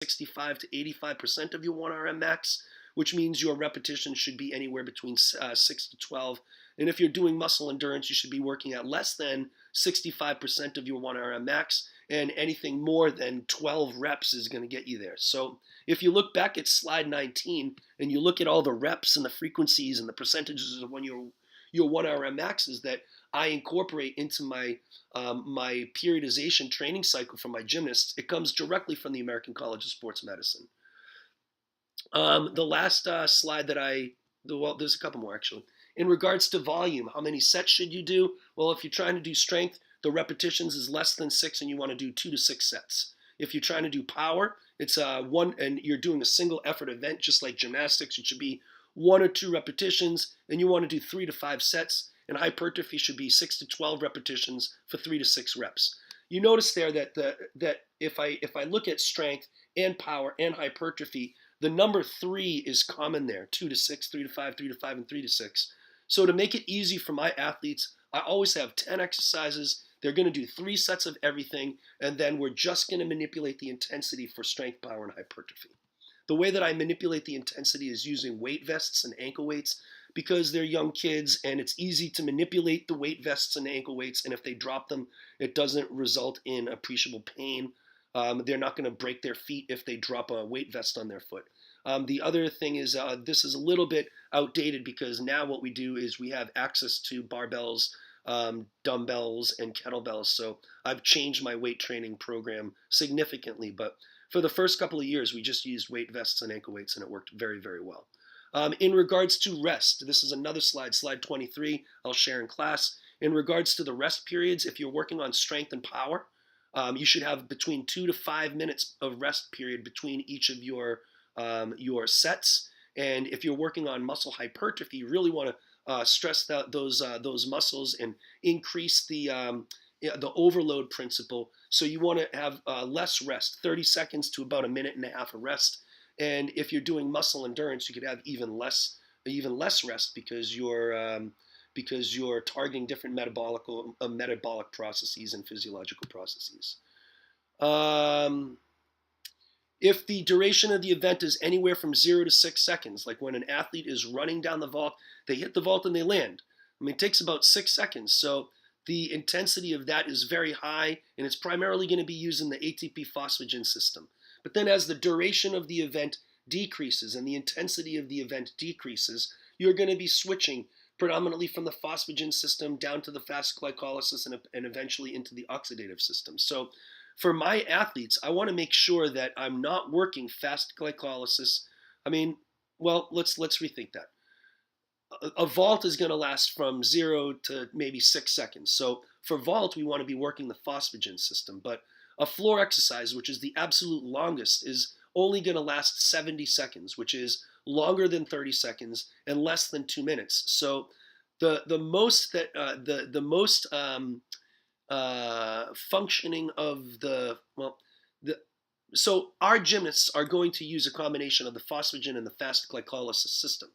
65 to 85% of your 1RM max, which means your repetitions should be anywhere between 6 to 12. And if you're doing muscle endurance, you should be working at less than 65% of your 1RM max, and anything more than 12 reps is going to get you there. So if you look back at slide 19 and you look at all the reps and the frequencies and the percentages of when your 1RM maxes that I incorporate into my periodization training cycle for my gymnasts, it comes directly from the American College of Sports Medicine. The last slide that well, there's a couple more actually. In regards to volume, how many sets should you do? Well, if you're trying to do strength, the repetitions is less than 6 and you want to do 2 to 6 sets. If you're trying to do power, it's one, and you're doing a single effort event, just like gymnastics, it should be 1 or 2 repetitions, and you want to do 3 to 5 sets. And hypertrophy should be 6 to 12 repetitions for 3 to 6 reps. You notice there that if I look at strength and power and hypertrophy, the number 3 is common there: 2 to 6, 3 to 5, 3 to 5, and 3 to 6. So to make it easy for my athletes, I always have 10 exercises. They're going to do 3 sets of everything, and then we're just going to manipulate the intensity for strength, power, and hypertrophy. The way that I manipulate the intensity is using weight vests and ankle weights, because they're young kids and it's easy to manipulate the weight vests and ankle weights, and if they drop them, it doesn't result in appreciable pain. They're not going to break their feet if they drop a weight vest on their foot. The other thing is this is a little bit outdated, because now what we do is we have access to barbells, dumbbells, and kettlebells. So I've changed my weight training program significantly, but for the first couple of years, we just used weight vests and ankle weights, and it worked very, very well. In regards to rest, this is another slide, slide 23, I'll share in class. In regards to the rest periods, if you're working on strength and power, you should have between 2 to 5 minutes of rest period between each of your sets. And if you're working on muscle hypertrophy, you really want to stress those muscles and increase the overload principle. So you want to have less rest, 30 seconds to about a minute and a half of rest. And if you're doing muscle endurance, you could have even less rest, because you're targeting different metabolic processes and physiological processes. If the duration of the event is anywhere from 0 to 6 seconds, like when an athlete is running down the vault, they hit the vault and they land. I mean, it takes about 6 seconds. So the intensity of that is very high, and it's primarily going to be used in the ATP phosphagen system. But then as the duration of the event decreases and the intensity of the event decreases, you're going to be switching predominantly from the phosphagen system down to the fast glycolysis and eventually into the oxidative system. So for my athletes, I want to make sure that I'm not working fast glycolysis. I mean, well, let's rethink that. A vault is going to last from 0 to maybe 6 seconds. So for vault, we want to be working the phosphagen system. But a floor exercise, which is the absolute longest, is only going to last 70 seconds, which is longer than 30 seconds and less than 2 minutes. So the most functioning of so our gymnasts are going to use a combination of the phosphagen and the fast glycolysis system.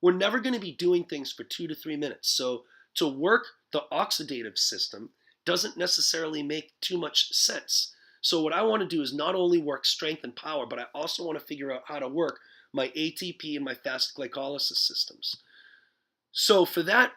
We're never going to be doing things for 2 to 3 minutes. So to work the oxidative system doesn't necessarily make too much sense. So what I want to do is not only work strength and power, but I also want to figure out how to work my ATP and my fast glycolysis systems. So for that,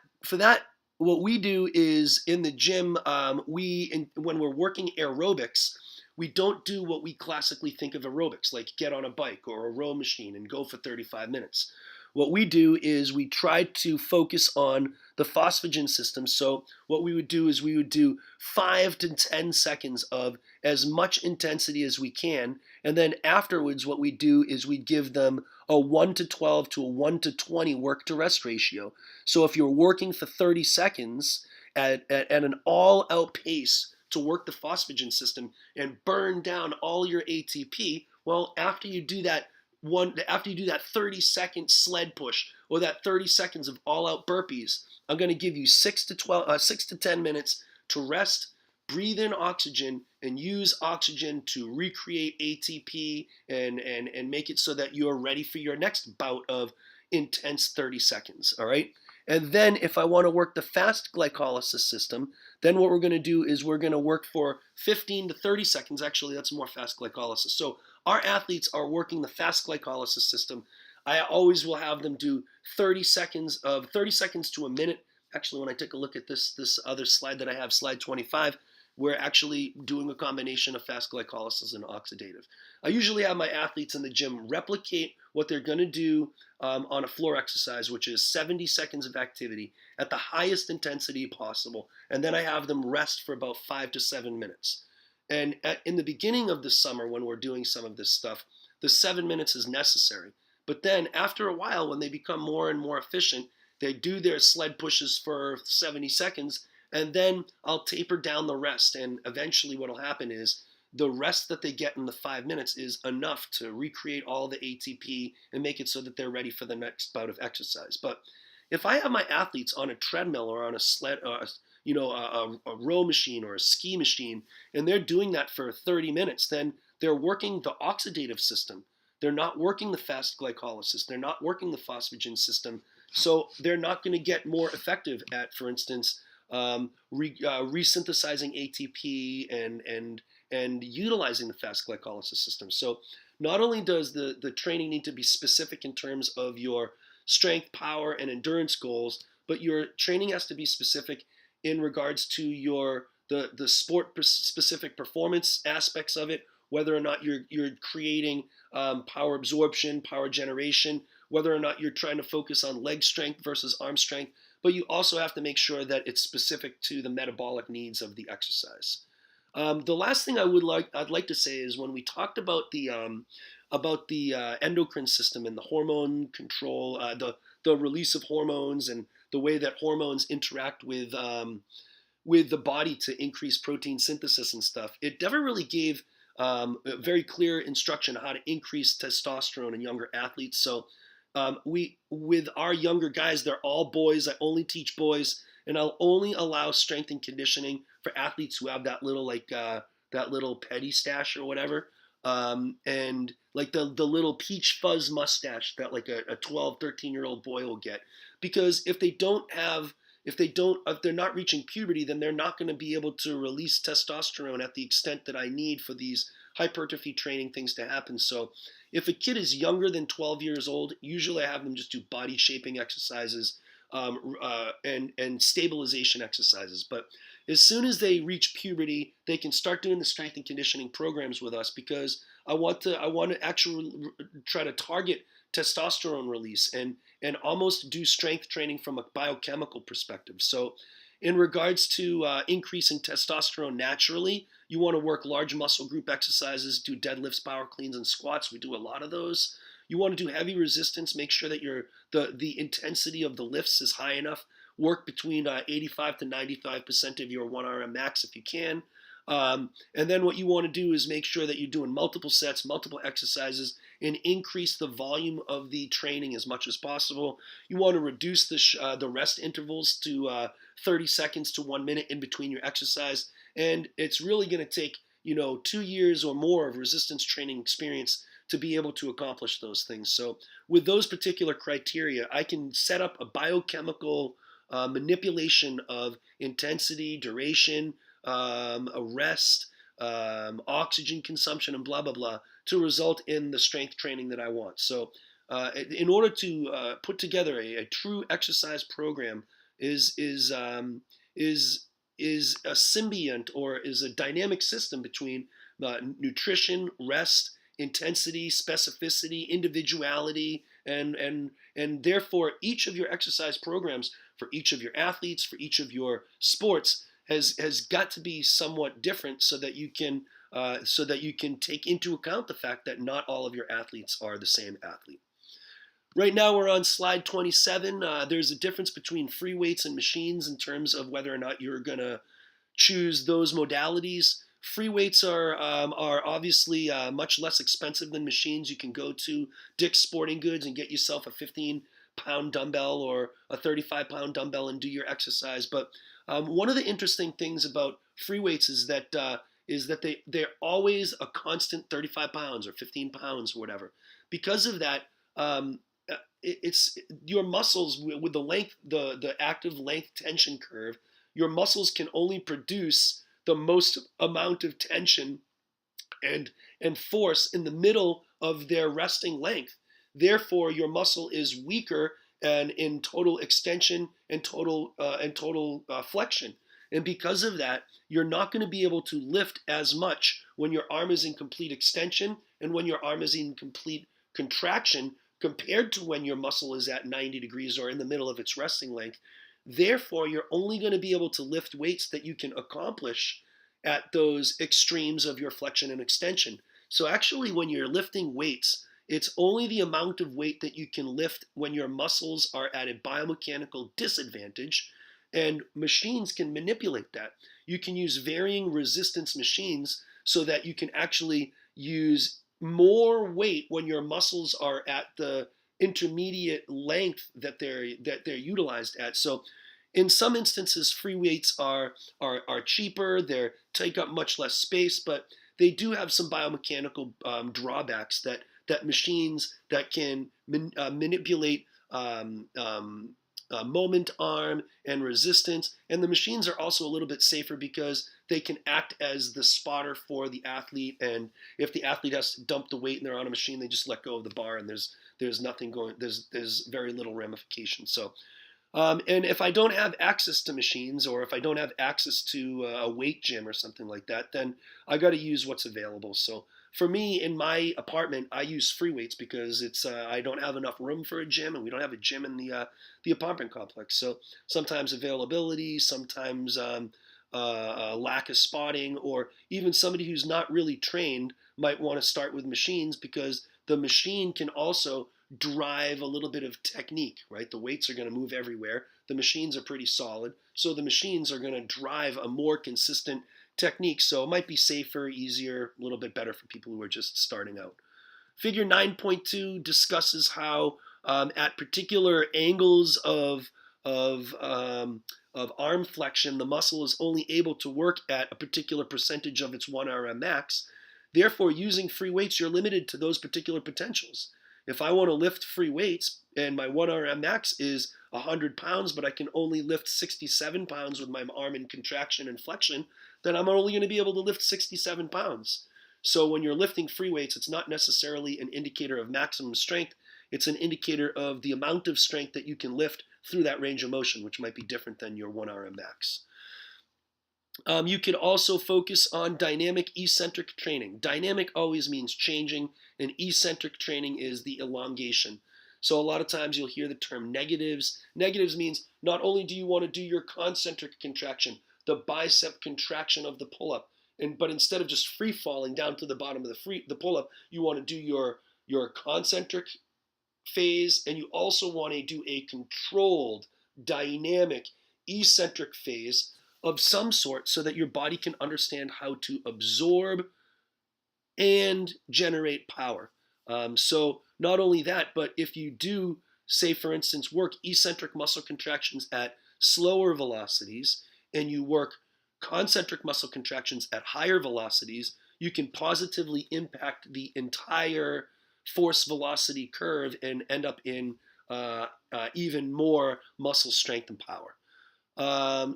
what we do is in the gym, when we're working aerobics, we don't do what we classically think of aerobics, like get on a bike or a row machine and go for 35 minutes. What we do is we try to focus on the phosphagen system. So what we would do is we would do 5 to 10 seconds of as much intensity as we can. And then afterwards, what we do is we give them a 1 to 12 to a 1 to 20 work to rest ratio. So if you're working for 30 seconds at an all-out pace to work the phosphagen system and burn down all your ATP, well, after you do that 30-second sled push or that 30 seconds of all-out burpees, I'm going to give you 6 to 10 minutes to rest, breathe in oxygen, and use oxygen to recreate ATP and make it so that you're ready for your next bout of intense 30 seconds, all right? And then if I want to work the fast glycolysis system, then what we're going to do is we're going to work for 15 to 30 seconds. Actually, that's more fast glycolysis. So our athletes are working the fast glycolysis system, I always will have them do 30 seconds to a minute. Actually, when I take a look at this other slide that I have, slide 25, we're actually doing a combination of fast glycolysis and oxidative. I usually have my athletes in the gym replicate what they're going to do on a floor exercise, which is 70 seconds of activity at the highest intensity possible, and then I have them rest for about 5 to 7 minutes. And in the beginning of the summer, when we're doing some of this stuff, the 7 minutes is necessary. But then after a while, when they become more and more efficient, they do their sled pushes for 70 seconds, and then I'll taper down the rest. And eventually what will happen is the rest that they get in the 5 minutes is enough to recreate all the ATP and make it so that they're ready for the next bout of exercise. But if I have my athletes on a treadmill or on a sled, a row machine or a ski machine, and they're doing that for 30 minutes, then they're working the oxidative system. They're not working the fast glycolysis. They're not working the phosphagen system. So they're not going to get more effective at, for instance, resynthesizing ATP and utilizing the fast glycolysis system. So not only does the training need to be specific in terms of your strength, power, and endurance goals, but your training has to be specific in regards to the sport specific performance aspects of it, whether or not you're creating power absorption, power generation, whether or not you're trying to focus on leg strength versus arm strength, but you also have to make sure that it's specific to the metabolic needs of the exercise. The last thing I'd like to say is when we talked about the endocrine system and the hormone control, the release of hormones and the way that hormones interact with the body to increase protein synthesis and stuff, it never really gave a very clear instruction on how to increase testosterone in younger athletes. So with our younger guys, they're all boys. I only teach boys, and I'll only allow strength and conditioning for athletes who have that little petty stash or whatever, and like the little peach fuzz mustache that like a 12, 13-year-old boy will get. Because if they're not reaching puberty, then they're not going to be able to release testosterone at the extent that I need for these hypertrophy training things to happen. So if a kid is younger than 12 years old, usually I have them just do body shaping exercises and stabilization exercises. But as soon as they reach puberty, they can start doing the strength and conditioning programs with us, because I want to actually try to target testosterone release and almost do strength training from a biochemical perspective. So in regards to increasing testosterone naturally, you want to work large muscle group exercises, do deadlifts, power cleans, and squats. We do a lot of those. You want to do heavy resistance, make sure that the intensity of the lifts is high enough. Work between 85 to 95% of your 1RM max if you can. And then what you want to do is make sure that you're doing multiple sets, multiple exercises, and increase the volume of the training as much as possible. You want to reduce the rest intervals to 30 seconds to 1 minute in between your exercise. And it's really going to take 2 years or more of resistance training experience to be able to accomplish those things. So with those particular criteria, I can set up a biochemical manipulation of intensity, duration, a rest, oxygen consumption, and blah, blah, blah, to result in the strength training that I want. So in order to put together a true exercise program is a symbiont, or is a dynamic system between nutrition, rest, intensity, specificity, individuality, and therefore each of your exercise programs for each of your athletes, for each of your sports, has got to be somewhat different, so that you can take into account the fact that not all of your athletes are the same athlete. Right now we're on slide 27. There's a difference between free weights and machines in terms of whether or not you're going to choose those modalities. Free weights are obviously much less expensive than machines. You can go to Dick's Sporting Goods and get yourself a 15-pound dumbbell or a 35-pound dumbbell and do your exercise. But one of the interesting things about free weights is that they're always a constant 35 pounds or 15 pounds or whatever. Because of that, it's your muscles with the active length tension curve. Your muscles can only produce the most amount of tension and force in the middle of their resting length. Therefore, your muscle is weaker and in total extension and total flexion. And because of that, you're not going to be able to lift as much when your arm is in complete extension and when your arm is in complete contraction compared to when your muscle is at 90 degrees or in the middle of its resting length. Therefore, you're only going to be able to lift weights that you can accomplish at those extremes of your flexion and extension. So actually, when you're lifting weights, it's only the amount of weight that you can lift when your muscles are at a biomechanical disadvantage, and machines can manipulate that. You can use varying resistance machines so that you can actually use more weight when your muscles are at the intermediate length that they're utilized at. So in some instances, free weights are cheaper. They take up much less space, but they do have some biomechanical drawbacks that machines that can manipulate moment arm and resistance. And the machines are also a little bit safer because they can act as the spotter for the athlete. And if the athlete has to dump the weight and they're on a machine, they just let go of the bar and there's nothing going. There's very little ramification. So. And if I don't have access to machines, or if I don't have access to a weight gym or something like that, then I got to use what's available. So for me, in my apartment, I use free weights because it's I don't have enough room for a gym, and we don't have a gym in the apartment complex. So sometimes availability, sometimes lack of spotting, or even somebody who's not really trained might want to start with machines because the machine can also drive a little bit of technique, right? The weights are going to move everywhere. The machines are pretty solid. So the machines are going to drive a more consistent technique. So it might be safer, easier, a little bit better for people who are just starting out. Figure 9.2 discusses how at particular angles of arm flexion, the muscle is only able to work at a particular percentage of its 1RM max. Therefore, using free weights, you're limited to those particular potentials. If I want to lift free weights and my 1RM max is 100 pounds, but I can only lift 67 pounds with my arm in contraction and flexion, then I'm only going to be able to lift 67 pounds. So when you're lifting free weights, it's not necessarily an indicator of maximum strength. It's an indicator of the amount of strength that you can lift through that range of motion, which might be different than your 1RM max. You can also focus on dynamic eccentric training. Dynamic always means changing, and eccentric training is the elongation. So a lot of times you'll hear the term negatives. Negatives means not only do you want to do your concentric contraction, the bicep contraction of the pull-up, but instead of just free falling down to the bottom of the pull-up, you want to do your concentric phase, and you also want to do a controlled, dynamic, eccentric phase of some sort so that your body can understand how to absorb and generate power. So not only that, but if you do, say for instance, work eccentric muscle contractions at slower velocities and you work concentric muscle contractions at higher velocities, you can positively impact the entire force velocity curve and end up in even more muscle strength and power.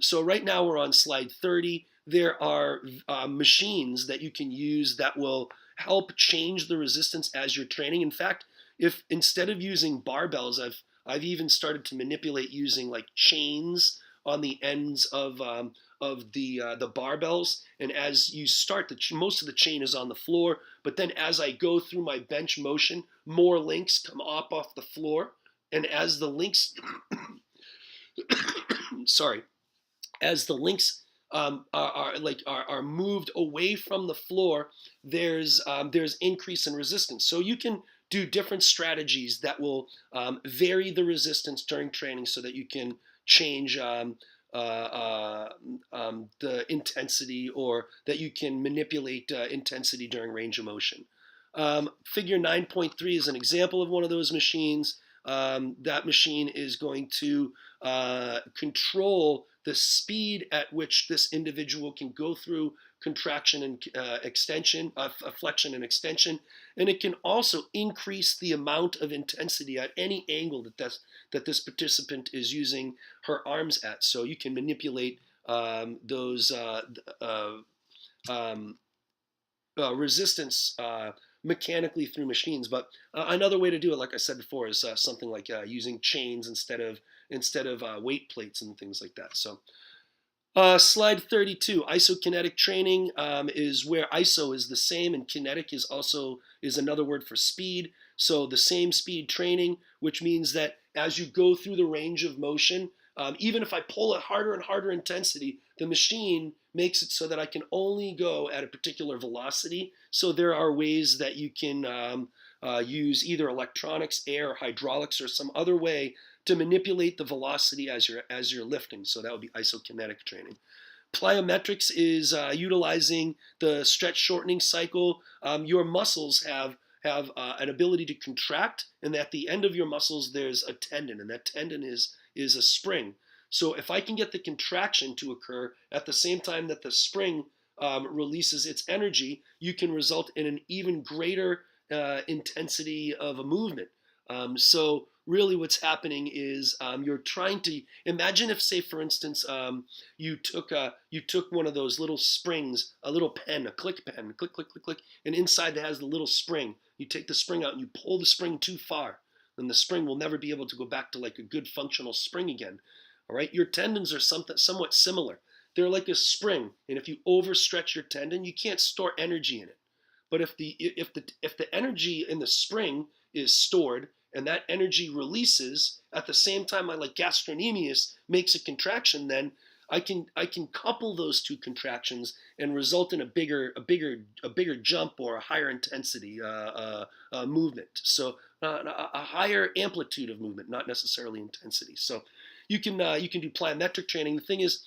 So right now we're on slide 30. There are machines that you can use that will help change the resistance as you're training. In fact, if instead of using barbells, I've even started to manipulate using like chains on the ends of the barbells. And as you start, most of the chain is on the floor. But then as I go through my bench motion, more links come up off the floor. And as the links as the links are moved away from the floor, there's increase in resistance. So you can do different strategies that will vary the resistance during training so that you can change the intensity, or that you can manipulate intensity during range of motion. Figure 9.3 is an example of one of those machines. That machine is going to control the speed at which this individual can go through contraction and extension, flexion and extension, and it can also increase the amount of intensity at any angle that this participant is using her arms at. So you can manipulate those resistance mechanically through machines. But another way to do it, like I said before, is something like using chains instead of weight plates and things like that. So slide 32, isokinetic training is where iso is the same and kinetic is another word for speed. So the same speed training, which means that as you go through the range of motion, even if I pull a harder and harder intensity, the machine makes it so that I can only go at a particular velocity. So there are ways that you can use either electronics, air, hydraulics, or some other way to manipulate the velocity as you're lifting. So that would be isokinetic training. Plyometrics is utilizing the stretch shortening cycle. Your muscles have an ability to contract, and at the end of your muscles there's a tendon, and that tendon is a spring. So if I can get the contraction to occur at the same time that the spring releases its energy, you can result in an even greater intensity of a movement. So really what's happening is you're trying to imagine if, say, for instance, you took one of those little springs, a little pen, a click pen, click, click, click, click, and inside that has the little spring. You take the spring out and you pull the spring too far, then the spring will never be able to go back to like a good functional spring again. All right, your tendons are somewhat similar. They're like a spring, and if you overstretch your tendon, you can't store energy in it. But if the energy in the spring is stored and that energy releases at the same time, I like gastrocnemius makes a contraction, then I can couple those two contractions and result in a bigger jump or a higher intensity movement. So a higher amplitude of movement, not necessarily intensity. So you can do plyometric training. The thing is,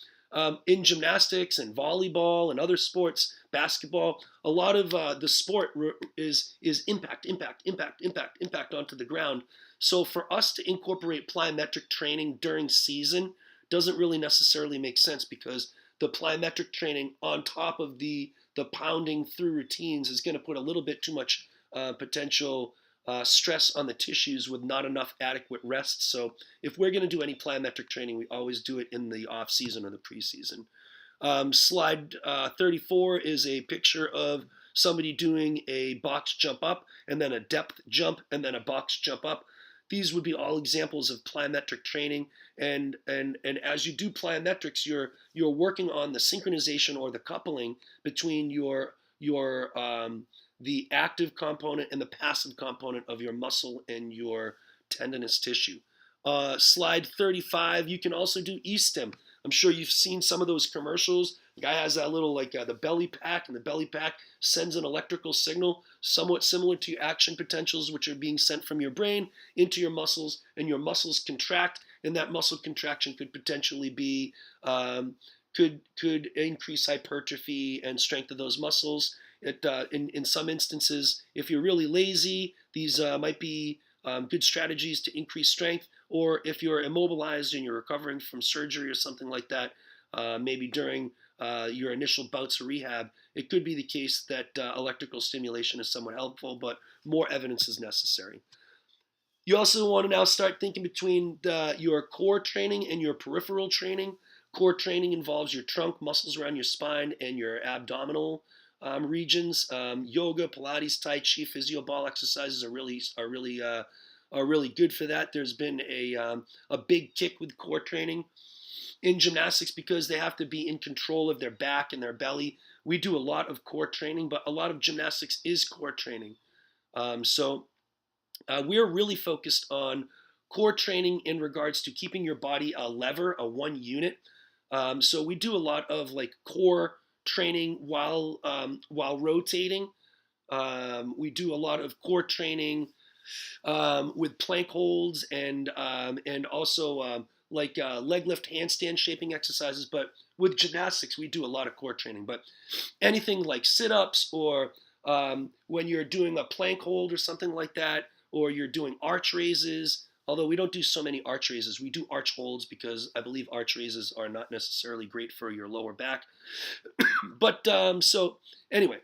in gymnastics and volleyball and other sports, basketball, a lot of the sport is impact, impact, impact, impact, impact onto the ground. So for us to incorporate plyometric training during season doesn't really necessarily make sense, because the plyometric training on top of the pounding through routines is going to put a little bit too much potential stress on the tissues with not enough adequate rest. So if we're going to do any plyometric training, we always do it in the off season or the preseason. Slide 34 is a picture of somebody doing a box jump up and then a depth jump and then a box jump up. These would be all examples of plyometric training. And as you do plyometrics, you're working on the synchronization or the coupling between the active component and the passive component of your muscle and your tendinous tissue. Slide 35, you can also do E-stim. I'm sure you've seen some of those commercials. The guy has that little, like the belly pack, and the belly pack sends an electrical signal somewhat similar to your action potentials, which are being sent from your brain into your muscles, and your muscles contract, and that muscle contraction could potentially be, could increase hypertrophy and strength of those muscles. In some instances, if you're really lazy, these might be good strategies to increase strength. Or if you're immobilized and you're recovering from surgery or something like that, maybe during your initial bouts of rehab, it could be the case that electrical stimulation is somewhat helpful, but more evidence is necessary. You also want to now start thinking between your core training and your peripheral training. Core training involves your trunk, muscles around your spine, and your abdominal regions. Yoga, Pilates, Tai Chi, physio ball exercises are really good for that. There's been a big kick with core training in gymnastics because they have to be in control of their back and their belly. We do a lot of core training, but a lot of gymnastics is core training. So we're really focused on core training in regards to keeping your body a lever, a one unit. So we do a lot of like core training while rotating. We do a lot of core training with plank holds and also leg lift, handstand shaping exercises. But with gymnastics, we do a lot of core training. But anything like sit-ups or when you're doing a plank hold or something like that, or you're doing arch raises. Although we don't do so many arch raises, we do arch holds because I believe arch raises are not necessarily great for your lower back. But so anyway,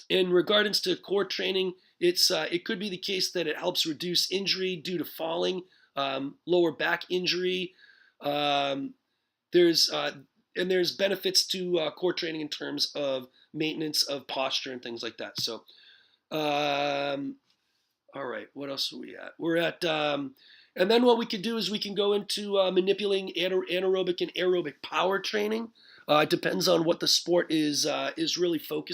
in regards to core training, it could be the case that it helps reduce injury due to falling, lower back injury. There's benefits to core training in terms of maintenance of posture and things like that. So, all right, what else are we at? We're at, and then what we can do is we can go into manipulating anaerobic and aerobic power training. It depends on what the sport is really focused